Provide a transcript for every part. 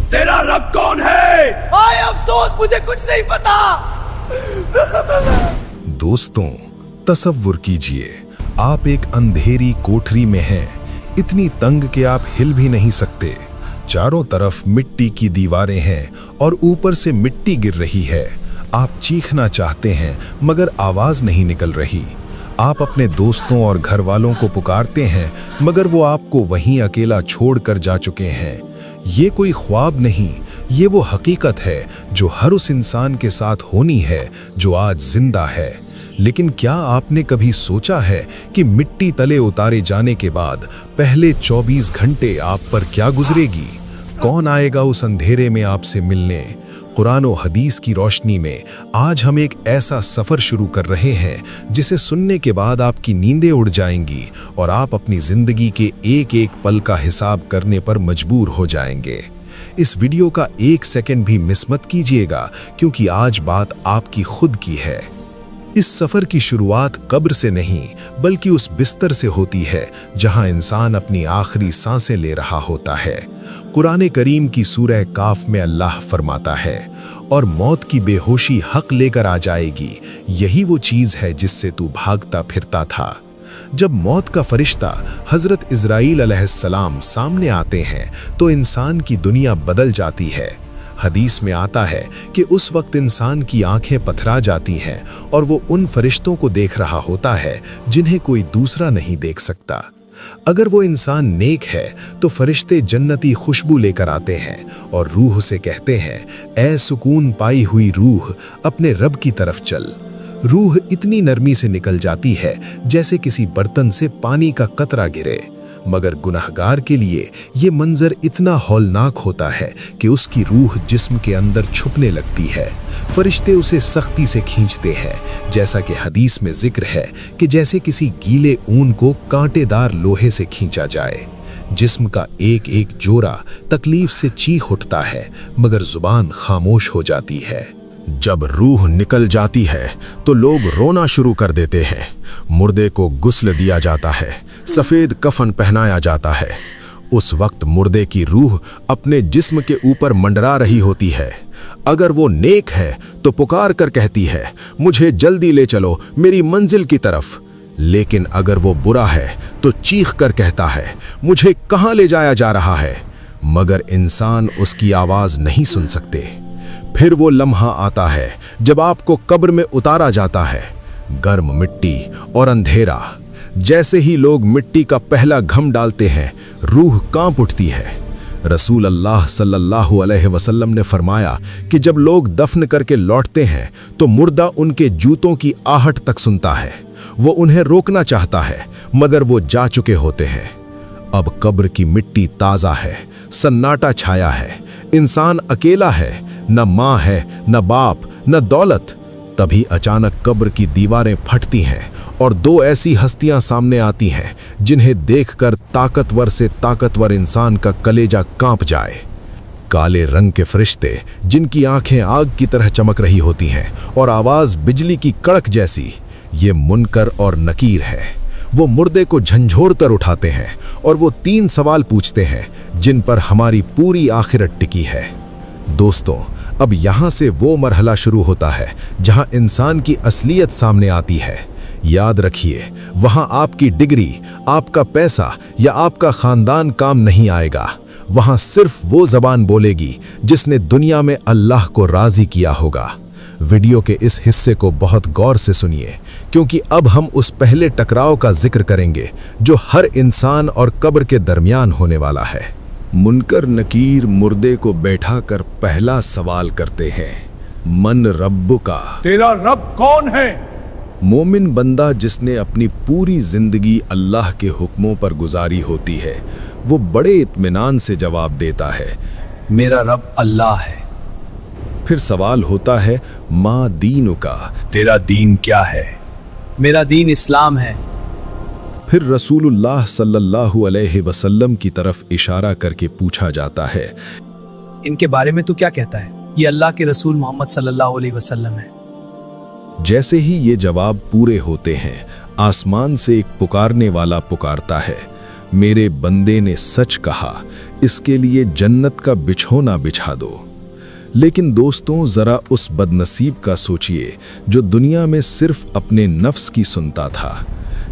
तेरा रब कौन है? आए अफसोस, मुझे कुछ नहीं पता। दोस्तों, तसव्वुर कीजिए, आप एक अंधेरी कोठरी में हैं, इतनी तंग कि आप हिल भी नहीं सकते। चारों तरफ मिट्टी की दीवारें हैं और ऊपर से मिट्टी गिर रही है। आप चीखना चाहते हैं मगर आवाज नहीं निकल रही। आप अपने दोस्तों और घर वालों को पुकारते हैं मगर वो आपको वहीं अकेला छोड़कर जा चुके हैं। ये कोई ख्वाब नहीं, ये वो हकीकत है जो हर उस इंसान के साथ होनी है जो आज जिंदा है। लेकिन क्या आपने कभी सोचा है कि मिट्टी तले उतारे जाने के बाद पहले 24 घंटे आप पर क्या गुजरेगी? कौन आएगा उस अंधेरे में आपसे मिलने? कुरान और हदीस की रोशनी में आज हम एक ऐसा सफ़र शुरू कर रहे हैं जिसे सुनने के बाद आपकी नींदें उड़ जाएंगी और आप अपनी ज़िंदगी के एक एक पल का हिसाब करने पर मजबूर हो जाएंगे। इस वीडियो का 1 सेकंड भी मिस मत कीजिएगा, क्योंकि आज बात आपकी खुद की है। इस सफ़र की शुरुआत कब्र से नहीं बल्कि उस बिस्तर से होती है जहां इंसान अपनी आखिरी सांसें ले रहा होता है। कुरान करीम की सूरह काफ में अल्लाह फरमाता है, और मौत की बेहोशी हक लेकर आ जाएगी, यही वो चीज़ है जिससे तू भागता फिरता था। जब मौत का फरिश्ता हज़रत इज़राइल अलैहिस्सलाम सामने आते हैं तो इंसान की दुनिया बदल जाती है। हदीस में आता है कि उस वक्त इंसान की आंखें पथरा जाती हैं और वो उन फरिश्तों को देख रहा होता है जिन्हें कोई दूसरा नहीं देख सकता। अगर वो इंसान नेक है तो फरिश्ते जन्नती खुशबू लेकर आते हैं और रूह से कहते हैं, ऐ सुकून पाई हुई रूह, अपने रब की तरफ चल। रूह इतनी नरमी से निकल जाती है जैसे किसी बर्तन से पानी का कतरा गिरे। मगर गुनहगार के लिए ये मंजर इतना हौलनाक होता है कि उसकी रूह जिस्म के अंदर छुपने लगती है। फरिश्ते उसे सख्ती से खींचते हैं, जैसा कि हदीस में जिक्र है कि जैसे किसी गीले ऊन को कांटेदार लोहे से खींचा जाए। जिस्म का एक एक जोरा तकलीफ से चीख उठता है मगर जुबान खामोश हो जाती है। जब रूह निकल जाती है तो लोग रोना शुरू कर देते हैं। मुर्दे को गुस्ल दिया जाता है, सफ़ेद कफन पहनाया जाता है। उस वक्त मुर्दे की रूह अपने जिस्म के ऊपर मंडरा रही होती है। अगर वो नेक है तो पुकार कर कहती है, मुझे जल्दी ले चलो मेरी मंजिल की तरफ। लेकिन अगर वो बुरा है तो चीख कर कहता है, मुझे कहाँ ले जाया जा रहा है? मगर इंसान उसकी आवाज़ नहीं सुन सकते। फिर वो लम्हा आता है जब आपको कब्र में उतारा जाता है। गर्म मिट्टी और अंधेरा। जैसे ही लोग मिट्टी का पहला घम डालते हैं, रूह कांप उठती है। रसूल अल्लाह सल्लल्लाहु अलैहि वसल्लम ने फरमाया कि जब लोग दफन करके लौटते हैं तो मुर्दा उनके जूतों की आहट तक सुनता है। वो उन्हें रोकना चाहता है मगर वो जा चुके होते हैं। अब कब्र की मिट्टी ताज़ा है, सन्नाटा छाया है, इंसान अकेला है, न माँ है, न बाप, न दौलत। तभी अचानक कब्र की दीवारें फटती हैं और 2 ऐसी हस्तियां सामने आती हैं जिन्हें देखकर ताकतवर से ताकतवर इंसान का कलेजा कांप जाए। काले रंग के फरिश्ते जिनकी आंखें आग की तरह चमक रही होती हैं और आवाज़ बिजली की कड़क जैसी। ये मुनकर और नकीर है। वो मुर्दे को झंझोर कर उठाते हैं और वो 3 सवाल पूछते हैं जिन पर हमारी पूरी आखिरत टिकी है। दोस्तों, अब यहाँ से वो मरहला शुरू होता है जहाँ इंसान की असलियत सामने आती है। याद रखिए, वहाँ आपकी डिग्री, आपका पैसा या आपका ख़ानदान काम नहीं आएगा। वहाँ सिर्फ वो ज़बान बोलेगी जिसने दुनिया में अल्लाह को राज़ी किया होगा। वीडियो के इस हिस्से को बहुत गौर से सुनिए, क्योंकि अब हम उस पहले टकराव का जिक्र करेंगे जो हर इंसान और कब्र के दरमियान होने वाला है। मुनकर नकीर मुर्दे को बैठाकर पहला सवाल करते हैं, मन रब्बुका, तेरा रब कौन है? मोमिन बंदा जिसने अपनी पूरी जिंदगी अल्लाह के हुक्मों पर गुजारी होती है, वो बड़े इत्मीनान से जवाब देता है, मेरा रब अल्लाह है। फिर सवाल होता है, मा दीनुका, तेरा दीन क्या है? मेरा दीन इस्लाम है। फिर रसूलुल्लाह सल्लल्लाहु अलैहि वसल्लम की तरफ इशारा करके पूछा जाता है, इनके बारे में तू क्या कहता है? ये अल्लाह के रसूल मोहम्मद सल्लल्लाहु अलैहि वसल्लम है। जैसे ही ये जवाब पूरे होते हैं, आसमान से एक पुकारने वाला पुकारता है, मेरे बंदे ने सच कहा, इसके लिए जन्नत का बिछौना बिछा दो। लेकिन दोस्तों, जरा उस बदनसीब का सोचिए जो दुनिया में सिर्फ अपने नफ्स की सुनता था।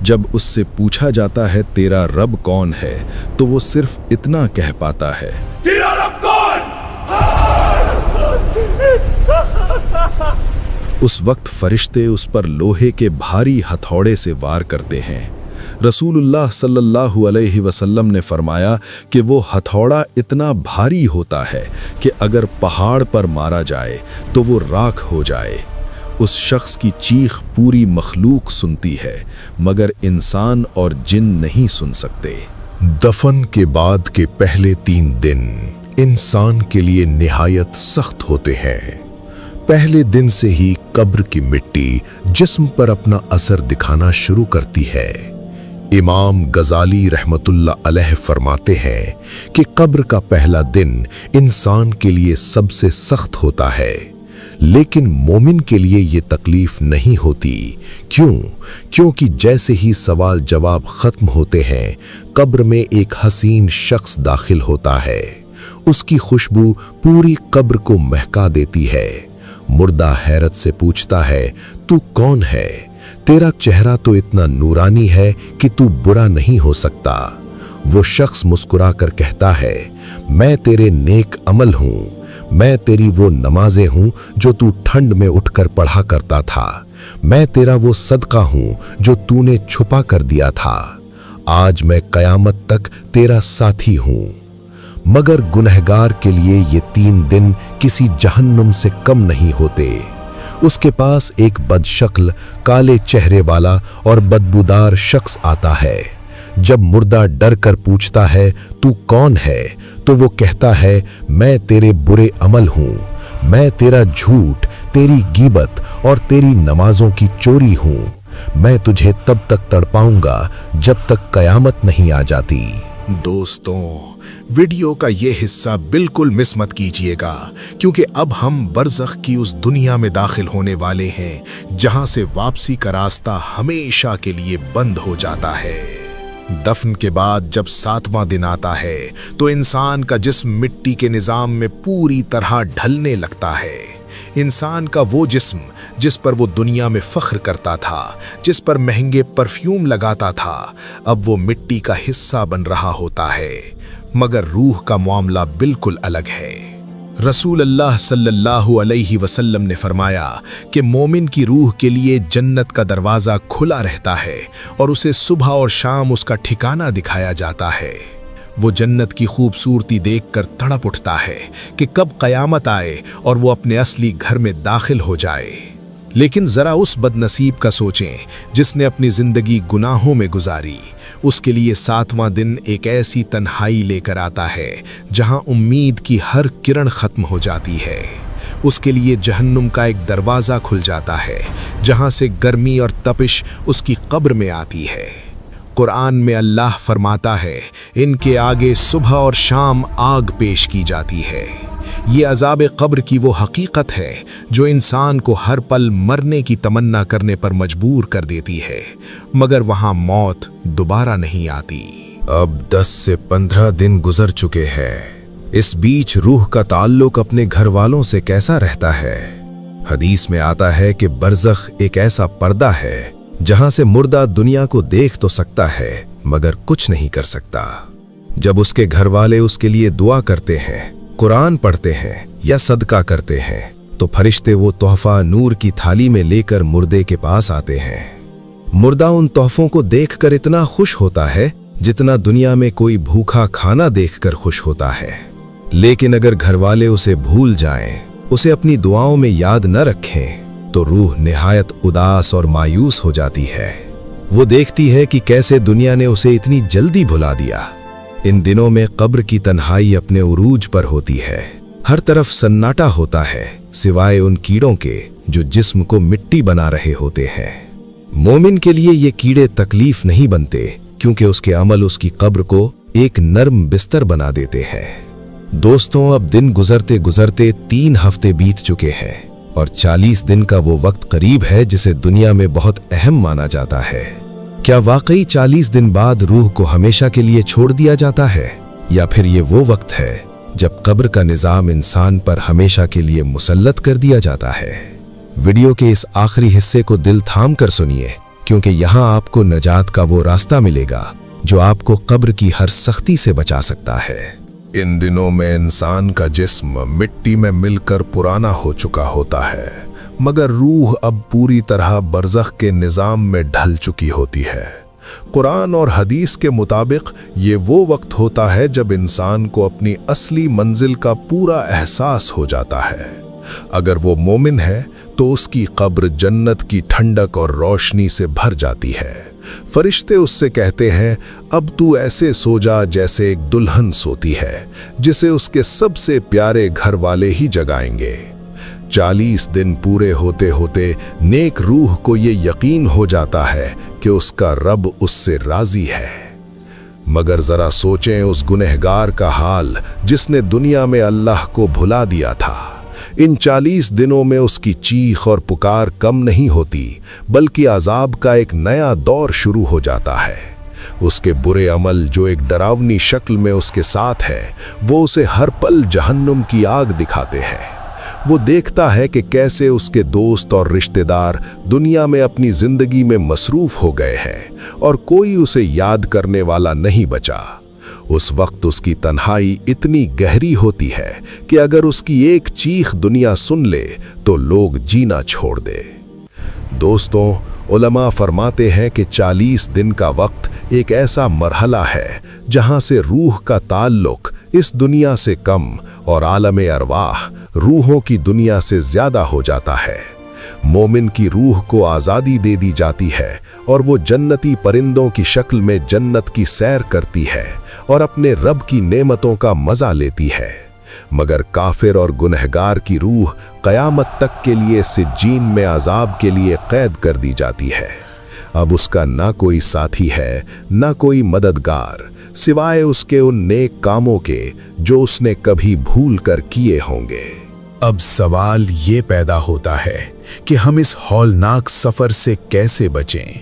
जब उससे पूछा जाता है तेरा रब कौन है, तो वो सिर्फ इतना कह पाता है, तेरा रब कौन? उस वक्त फरिश्ते उस पर लोहे के भारी हथौड़े से वार करते हैं। रसूलुल्लाह सल्लल्लाहु अलैहि वसल्लम ने फरमाया कि वो हथौड़ा इतना भारी होता है कि अगर पहाड़ पर मारा जाए तो वो राख हो जाए। उस शख्स की चीख पूरी मखलूक सुनती है, मगर इंसान और जिन नहीं सुन सकते। दफन के बाद के पहले 3 दिन इंसान के लिए निहायत सख्त होते हैं। पहले दिन से ही कब्र की मिट्टी जिस्म पर अपना असर दिखाना शुरू करती है। इमाम गजाली रहमतुल्लाह अलैह फरमाते हैं कि कब्र का पहला दिन इंसान के लिए सबसे सख्त होता है, लेकिन मोमिन के लिए ये तकलीफ नहीं होती। क्योंकि जैसे ही सवाल जवाब खत्म होते हैं, कब्र में एक हसीन शख्स दाखिल होता है। उसकी खुशबू पूरी कब्र को महका देती है। मुर्दा हैरत से पूछता है, तू कौन है? तेरा चेहरा तो इतना नूरानी है कि तू बुरा नहीं हो सकता। वो शख्स मुस्कुरा कर कहता है, मैं तेरे नेक अमल हूँ। मैं तेरी वो नमाजें हूँ जो तू ठंड में उठकर पढ़ा करता था। मैं तेरा वो सदका हूँ जो तूने छुपा कर दिया था। आज मैं कयामत तक तेरा साथी हूँ। मगर गुनहगार के लिए ये 3 दिन किसी जहन्नुम से कम नहीं होते। उसके पास एक बदशक्ल, काले चेहरे वाला और बदबूदार शख्स आता है। जब मुर्दा डर कर पूछता है, तू कौन है? तो वो कहता है, मैं तेरे बुरे अमल हूँ। मैं तेरा झूठ, तेरी गीबत और तेरी नमाजों की चोरी हूँ। मैं तुझे तब तक तड़पाऊंगा जब तक कयामत नहीं आ जाती। दोस्तों, वीडियो का ये हिस्सा बिल्कुल मिस मत कीजिएगा, क्योंकि अब हम बरज़ख की उस दुनिया में दाखिल होने वाले हैं जहां से वापसी का रास्ता हमेशा के लिए बंद हो जाता है। दफन के बाद जब 7वां दिन आता है तो इंसान का जिस्म मिट्टी के निज़ाम में पूरी तरह ढलने लगता है। इंसान का वो जिस्म जिस पर वो दुनिया में फख्र करता था, जिस पर महंगे परफ्यूम लगाता था, अब वो मिट्टी का हिस्सा बन रहा होता है। मगर रूह का मामला बिल्कुल अलग है। रसूल अल्लाह सल्लल्लाहु अलैहि वसल्लम ने फरमाया कि मोमिन की रूह के लिए जन्नत का दरवाज़ा खुला रहता है और उसे सुबह और शाम उसका ठिकाना दिखाया जाता है। वो जन्नत की खूबसूरती देखकर तड़प उठता है कि कब कयामत आए और वो अपने असली घर में दाखिल हो जाए। लेकिन ज़रा उस बदनसीब का सोचें जिसने अपनी ज़िंदगी गुनाहों में गुजारी। उसके लिए 7वां दिन एक ऐसी तन्हाई लेकर आता है जहां उम्मीद की हर किरण ख़त्म हो जाती है। उसके लिए जहन्नुम का एक दरवाज़ा खुल जाता है जहां से गर्मी और तपिश उसकी कब्र में आती है। कुरान में अल्लाह फरमाता है, इनके आगे सुबह और शाम आग पेश की जाती है। ये अज़ाब कब्र की वो हकीकत है जो इंसान को हर पल मरने की तमन्ना करने पर मजबूर कर देती है, मगर वहाँ मौत दोबारा नहीं आती। अब 10 से 15 दिन गुजर चुके हैं। इस बीच रूह का ताल्लुक अपने घर वालों से कैसा रहता है? हदीस में आता है कि बरज़ख एक ऐसा पर्दा है जहां से मुर्दा दुनिया को देख तो सकता है मगर कुछ नहीं कर सकता। जब उसके घर वाले उसके लिए दुआ करते हैं, कुरान पढ़ते हैं या सदका करते हैं, तो फरिश्ते वो तोहफा नूर की थाली में लेकर मुर्दे के पास आते हैं। मुर्दा उन तोहफों को देखकर इतना खुश होता है जितना दुनिया में कोई भूखा खाना देखकर खुश होता है। लेकिन अगर घर वाले उसे भूल जाएं, उसे अपनी दुआओं में याद न रखें, तो रूह निहायत उदास और मायूस हो जाती है। वो देखती है कि कैसे दुनिया ने उसे इतनी जल्दी भुला दिया। इन दिनों में कब्र की तन्हाई अपने उरूज पर होती है। हर तरफ सन्नाटा होता है सिवाय उन कीड़ों के जो जिस्म को मिट्टी बना रहे होते हैं। मोमिन के लिए ये कीड़े तकलीफ नहीं बनते, क्योंकि उसके अमल उसकी कब्र को एक नर्म बिस्तर बना देते हैं। दोस्तों, अब दिन गुजरते गुजरते 3 हफ्ते बीत चुके हैं और 40 दिन का वो वक्त करीब है जिसे दुनिया में बहुत अहम माना जाता है। क्या वाकई 40 दिन बाद रूह को हमेशा के लिए छोड़ दिया जाता है? या फिर ये वो वक्त है जब कब्र का निज़ाम इंसान पर हमेशा के लिए मुसल्लत कर दिया जाता है। वीडियो के इस आखिरी हिस्से को दिल थाम कर सुनिए, क्योंकि यहाँ आपको नजात का वो रास्ता मिलेगा जो आपको कब्र की हर सख्ती से बचा सकता है। इन दिनों में इंसान का जिस्म मिट्टी में मिलकर पुराना हो चुका होता है, मगर रूह अब पूरी तरह बरज़ख के निज़ाम में ढल चुकी होती है। कुरान और हदीस के मुताबिक ये वो वक्त होता है जब इंसान को अपनी असली मंजिल का पूरा एहसास हो जाता है। अगर वो मोमिन है तो उसकी कब्र जन्नत की ठंडक और रोशनी से भर जाती है। फरिश्ते उससे कहते हैं, अब तू ऐसे सो जा जैसे एक दुल्हन सोती है, जिसे उसके सबसे प्यारे घर वाले ही जगाएंगे। 40 दिन पूरे होते होते नेक रूह को ये यकीन हो जाता है कि उसका रब उससे राजी है। मगर जरा सोचें उस गुनहगार का हाल जिसने दुनिया में अल्लाह को भुला दिया था। इन 40 दिनों में उसकी चीख और पुकार कम नहीं होती, बल्कि अजाब का एक नया दौर शुरू हो जाता है। उसके बुरे अमल जो एक डरावनी शक्ल में उसके साथ है, वो उसे हर पल जहन्नुम की आग दिखाते हैं। वो देखता है कि कैसे उसके दोस्त और रिश्तेदार दुनिया में अपनी जिंदगी में मसरूफ हो गए हैं और कोई उसे याद करने वाला नहीं बचा। उस वक्त उसकी तन्हाई इतनी गहरी होती है कि अगर उसकी एक चीख दुनिया सुन ले तो लोग जीना छोड़ दे। दोस्तों, उलमा फरमाते हैं कि 40 दिन का वक्त एक ऐसा मरहला है जहां से रूह का ताल्लुक इस दुनिया से कम और आलमे अरवाह रूहों की दुनिया से ज्यादा हो जाता है। मोमिन की रूह को आज़ादी दे दी जाती है और वो जन्नती परिंदों की शक्ल में जन्नत की सैर करती है और अपने रब की नेमतों का मजा लेती है। मगर काफिर और गुनहगार की रूह क़यामत तक के लिए सिज्जीन में अजाब के लिए कैद कर दी जाती है। अब उसका ना कोई साथी है, ना कोई मददगार, सिवाय उसके उन नेक कामों के जो उसने कभी भूल कर किए होंगे। अब सवाल ये पैदा होता है कि हम इस हौलनाक सफर से कैसे बचें।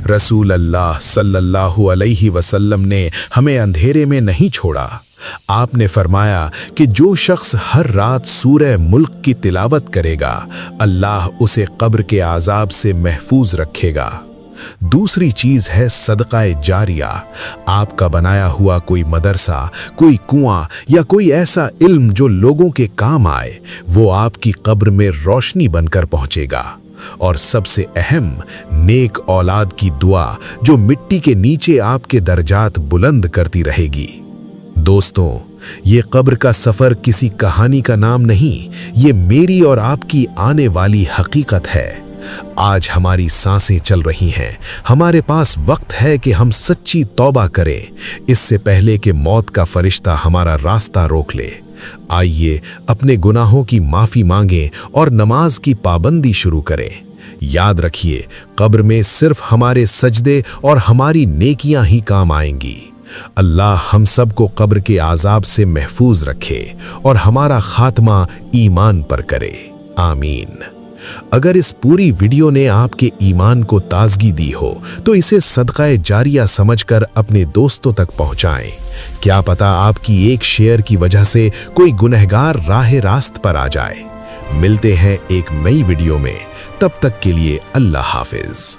रसूल अल्लाह सल्लल्लाहु अलैहि वसल्लम ने हमें अंधेरे में नहीं छोड़ा। आपने फरमाया कि जो शख्स हर रात सूरह मुल्क की तिलावत करेगा, अल्लाह उसे कब्र के आज़ाब से महफूज रखेगा। दूसरी चीज है सदकाए जारिया। आपका बनाया हुआ कोई मदरसा, कोई कुआं या कोई ऐसा इल्म जो लोगों के काम आए, वो आपकी कब्र में रोशनी बनकर पहुंचेगा। और सबसे अहम, नेक औलाद की दुआ जो मिट्टी के नीचे आपके दर्जात बुलंद करती रहेगी। दोस्तों, ये कब्र का सफर किसी कहानी का नाम नहीं, ये मेरी और आपकी आने वाली हकीकत है। आज हमारी सांसें चल रही हैं, हमारे पास वक्त है कि हम सच्ची तौबा करें, इससे पहले कि मौत का फरिश्ता हमारा रास्ता रोक ले। आइए अपने गुनाहों की माफ़ी मांगें और नमाज की पाबंदी शुरू करें। याद रखिए, कब्र में सिर्फ हमारे सजदे और हमारी नेकियां ही काम आएंगी। अल्लाह हम सब को कब्र के आज़ाब से महफूज रखे और हमारा खात्मा ईमान पर करे। आमीन। अगर इस पूरी वीडियो ने आपके ईमान को ताजगी दी हो तो इसे सदकाए जारिया समझकर अपने दोस्तों तक पहुंचाएं। क्या पता आपकी एक शेयर की वजह से कोई गुनहगार राह रास्त पर आ जाए। मिलते हैं एक नई वीडियो में, तब तक के लिए अल्लाह हाफिज।